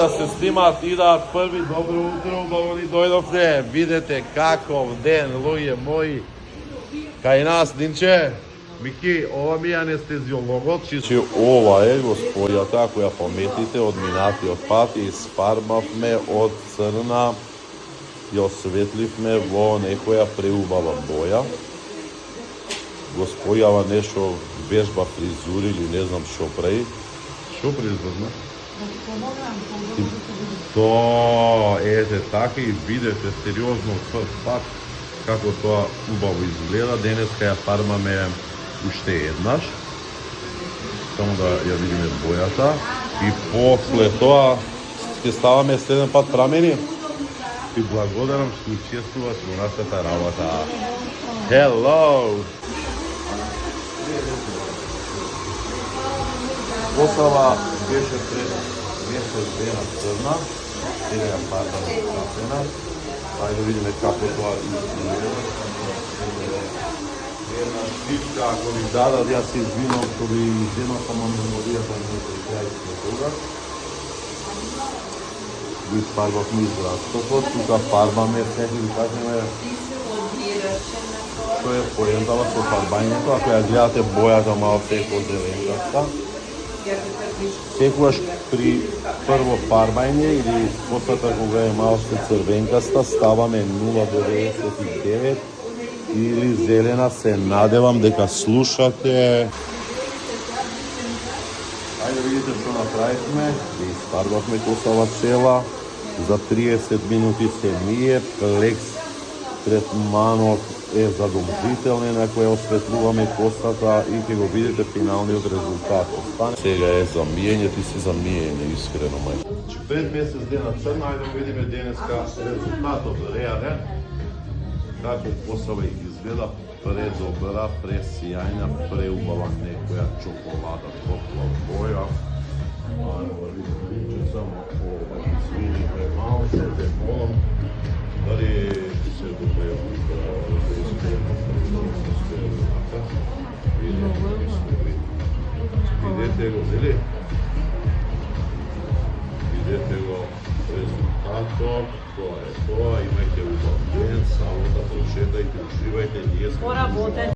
Да се снимаат, идат први, добро утро, убаво ни дојдовте, видете каков ден, луѓе мои, кај нас, Динче, Мики, ова ми е анестезиологот, че ова е господјата која пометите од минатиот пат и испарбавме од црна и осветливме во некоја преубава боја. Господјава нешто вежба фризури или не знам што прави. Што производна? То, ете, така и видете сериозно прв пат како тоа убаво изгледа. Денеска ја фармаме уште еднаш. Само да ја видиме бојата. И после тоа ќе ставаме следен пат прамени. И благодарам што учествуваш во нашата работа. Hello! Косава беше пред месец дена црна, сега ја фарбаме црна. Ајде да видиме како тоа изгледа. Една шпичка, ако ви дадат, јас се извинам што ви изземав, ама меморијата не е прекрајна тога. Го испарбавме израстокот, тука фарбаме, сега ви кажеме што е поентава со фарбањето, ако ја гледате бојата малку зеленкаста. Секогаш при прво фарбање или косата кога е малку црвенкаста ставаме 0,99 или зелена. Се надевам дека слушате. Ајде видите што направивме. Испарбавме косава цела. За 30 минути се мие. Плекс третманот е задолжителен ако ја осветлуваме косата и ќе го видите финалниот резултат. Сега е за миење, ти си за миење, искрено мај. Пред месец дена црна, ајде да видиме денеска резултатот реален. Како косава изгледа, предобра, пресјајна, преубава некоја чоколада, топла боја. Ајде да видиме, само ова извините малку, те молам. Дали се добре видете го, зели? Видете го резултатот, тоа е тоа, имајте убав ден, сабота, прошетајте, уживајте, ние сме